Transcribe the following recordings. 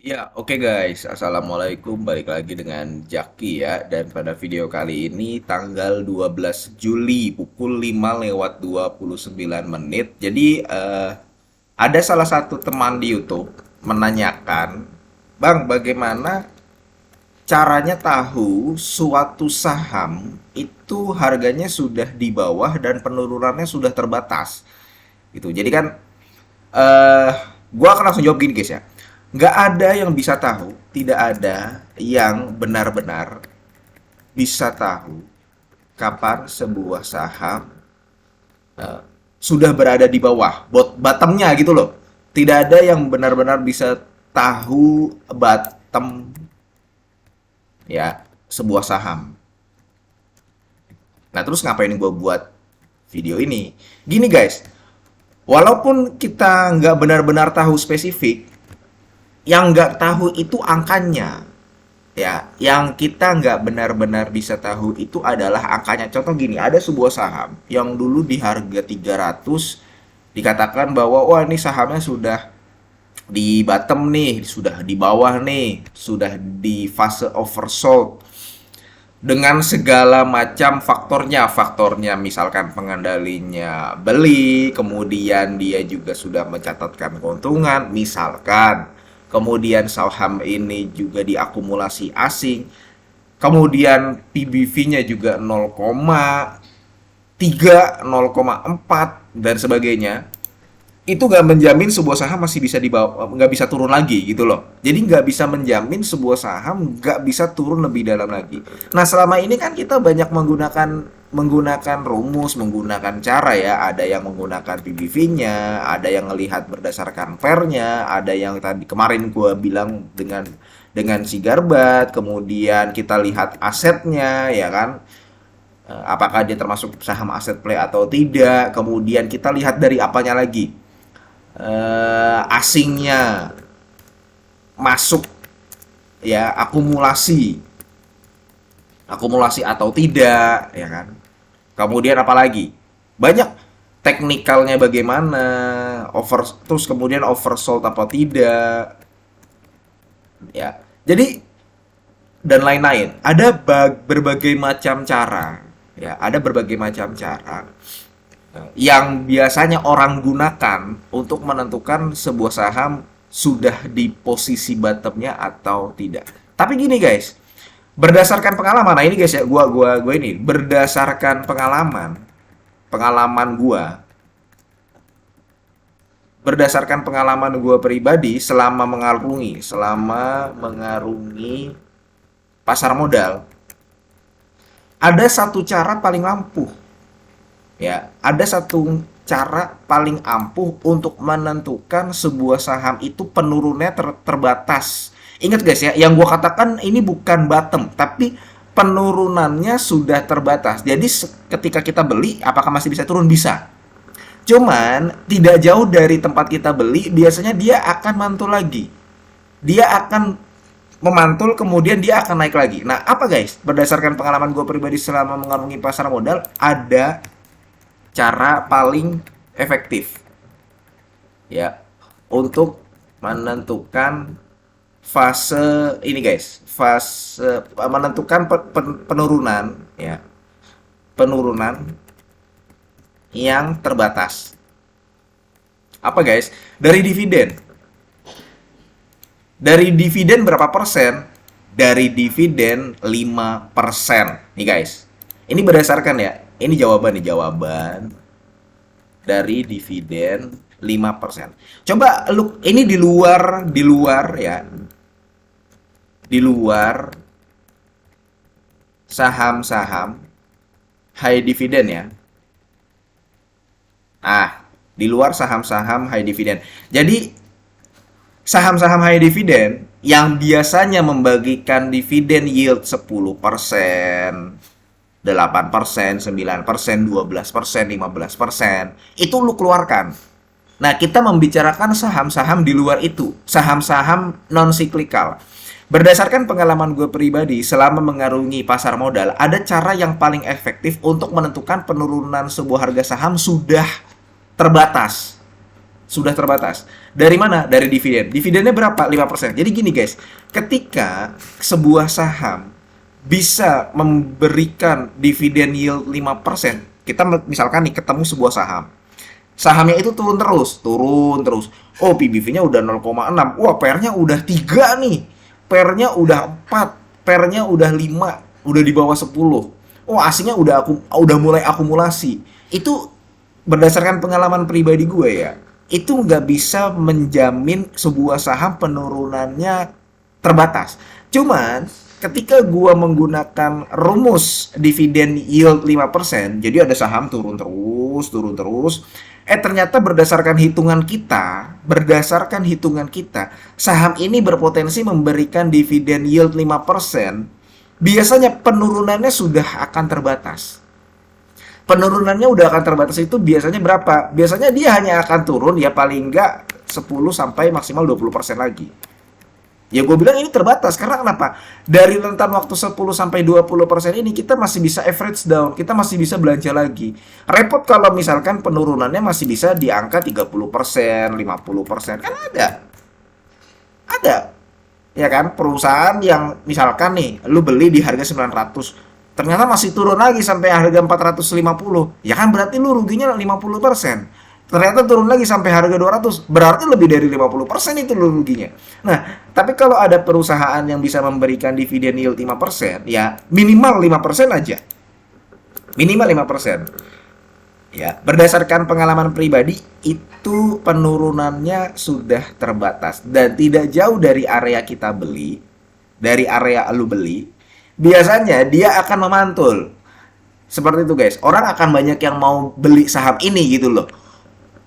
Ya, oke guys. Assalamualaikum. Balik lagi dengan Jaki ya. Dan pada video kali ini tanggal 12 Juli pukul 5 lewat 29 menit. Jadi ada salah satu teman di YouTube menanyakan, "Bang, bagaimana caranya tahu suatu saham itu harganya sudah di bawah dan penurunannya sudah terbatas?" Gitu. Jadi kan eh gua akan langsung jawab gini guys ya. Nggak ada yang bisa tahu, tidak ada yang benar-benar bisa tahu kapan sebuah saham eh, sudah berada di bawah bottomnya gitu loh. Tidak ada yang benar-benar bisa tahu bottom ya sebuah saham. Nah, terus ngapain gue buat video ini? Gini guys, walaupun kita nggak benar-benar tahu spesifik, yang nggak tahu itu angkanya. Ya, yang kita nggak benar-benar bisa tahu itu adalah angkanya. Contoh gini, ada sebuah saham yang dulu di harga 300 dikatakan bahwa wah ini sahamnya sudah di bottom nih, sudah di bawah nih, sudah di fase oversold dengan segala macam faktornya. Faktornya misalkan pengendalinya beli, kemudian dia juga sudah mencatatkan keuntungan, misalkan. Kemudian saham ini juga diakumulasi asing. Kemudian PBV-nya juga 0,3, 0,4 dan sebagainya. Itu nggak menjamin sebuah saham masih bisa dibawa, nggak bisa turun lagi gitu loh. Jadi nggak bisa menjamin sebuah saham nggak bisa turun lebih dalam lagi. Nah, selama ini kan kita banyak menggunakan rumus, menggunakan cara ya. Ada yang menggunakan PBV-nya, ada yang melihat berdasarkan pair-nya, ada yang tadi kemarin gua bilang dengan si Garbat, kemudian kita lihat asetnya ya kan. Apakah dia termasuk saham aset play atau tidak. Kemudian kita lihat dari apanya lagi, asingnya masuk ya, akumulasi akumulasi atau tidak ya kan. Kemudian apalagi banyak teknikalnya bagaimana, terus kemudian oversold apa tidak ya. Jadi dan lain-lain, ada berbagai macam cara ya, ada berbagai macam cara yang biasanya orang gunakan untuk menentukan sebuah saham sudah di posisi bottomnya atau tidak. Tapi gini guys, berdasarkan pengalaman, nah ini guys ya, gua ini berdasarkan pengalaman gua pribadi selama mengarungi pasar modal, ada satu cara paling ampuh ya, ada satu cara paling ampuh untuk menentukan sebuah saham itu penurunnya terbatas. Ingat guys ya, yang gua katakan ini bukan bottom, tapi penurunannya sudah terbatas. Jadi ketika kita beli, apakah masih bisa turun? Bisa. Cuman tidak jauh dari tempat kita beli, biasanya dia akan mantul lagi. Dia akan memantul, kemudian dia akan naik lagi. Nah, apa guys? Berdasarkan pengalaman gue pribadi selama mengarungi pasar modal, ada cara paling efektif ya untuk menentukan fase ini guys, fase menentukan penurunan ya, penurunan yang terbatas. Apa guys? Dari dividen berapa persen? Dari dividen 5%. Nih guys. Ini berdasarkan ya. Ini jawaban nih, jawaban dari dividen 5%. Coba lu ini di luar ya. Di luar saham-saham high dividend ya. Ah, di luar saham-saham high dividend. Jadi saham-saham high dividend yang biasanya membagikan dividen yield 10%, 8%, 9%, 12%, 15%, itu lu keluarkan. Nah, kita membicarakan saham-saham di luar itu, saham-saham non-siklikal. Berdasarkan pengalaman gue pribadi selama mengarungi pasar modal, ada cara yang paling efektif untuk menentukan penurunan sebuah harga saham sudah terbatas. sudah terbatas. Dari mana? Dari dividen. Dividennya berapa? 5%. Jadi gini guys, ketika sebuah saham bisa memberikan dividen yield 5%, kita misalkan nih ketemu sebuah saham. Sahamnya itu turun terus, turun terus. Oh, PBV-nya udah 0,6. Wah, PR-nya udah 3 nih. PR-nya udah 4, PR-nya udah 5, udah di bawah 10. Oh, aslinya udah mulai akumulasi. Itu berdasarkan pengalaman pribadi gue ya, itu nggak bisa menjamin sebuah saham penurunannya terbatas. Cuman ketika gua menggunakan rumus dividen yield 5%, jadi ada saham turun terus, ternyata berdasarkan hitungan kita, saham ini berpotensi memberikan dividen yield 5%, biasanya penurunannya sudah akan terbatas. Penurunannya udah akan terbatas itu biasanya berapa? Biasanya dia hanya akan turun ya paling enggak 10 sampai maksimal 20% lagi. Ya gue bilang ini terbatas karena kenapa? Dari rentan waktu 10 sampai 20% ini kita masih bisa average down, kita masih bisa belanja lagi. Repot kalau misalkan penurunannya masih bisa di angka 30%, 50%. Kan ada. Ada. Ya kan? Perusahaan yang misalkan nih, lu beli di harga 900, ternyata masih turun lagi sampai harga 450. Ya kan berarti lu ruginya 50%. Ternyata turun lagi sampai harga 200, berarti lebih dari 50% itu lu ruginya. Nah, tapi kalau ada perusahaan yang bisa memberikan dividen yield 5%, ya minimal 5% aja. Minimal 5%. Ya, berdasarkan pengalaman pribadi, itu penurunannya sudah terbatas dan tidak jauh dari area kita beli, dari area lu beli, biasanya dia akan memantul. Seperti itu guys, orang akan banyak yang mau beli saham ini gitu loh.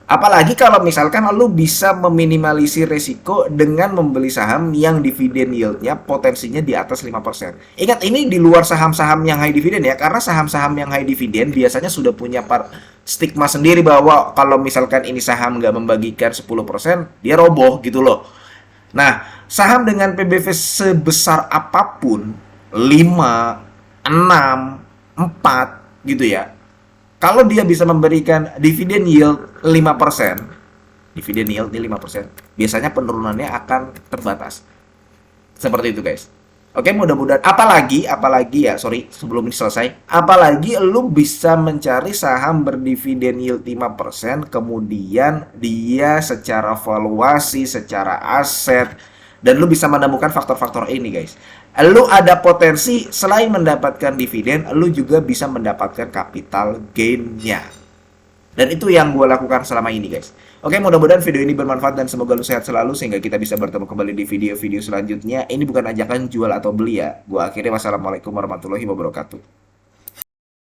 Apalagi kalau misalkan lu bisa meminimalisir resiko dengan membeli saham yang dividen yieldnya potensinya di atas 5%. Ingat, ini di luar saham-saham yang high dividen ya, karena saham-saham yang high dividen biasanya sudah punya stigma sendiri bahwa kalau misalkan ini saham nggak membagikan 10%, dia roboh gitu loh. Nah, saham dengan PBV sebesar apapun, 5, 6, 4 gitu ya, kalau dia bisa memberikan dividen yield 5%, dividen yield di 5%, biasanya penurunannya akan terbatas. Seperti itu, guys. Oke, mudah-mudahan apalagi ya, sorry, sebelum ini selesai, apalagi lu bisa mencari saham berdividen yield 5%, kemudian dia secara valuasi, secara aset, dan lu bisa menemukan faktor-faktor ini, guys. Lu ada potensi selain mendapatkan dividen, lu juga bisa mendapatkan capital gain-nya. Dan itu yang gue lakukan selama ini, guys. Oke, mudah-mudahan video ini bermanfaat dan semoga lu sehat selalu sehingga kita bisa bertemu kembali di video-video selanjutnya. Ini bukan ajakan jual atau beli ya. Gue akhirnya wassalamualaikum warahmatullahi wabarakatuh.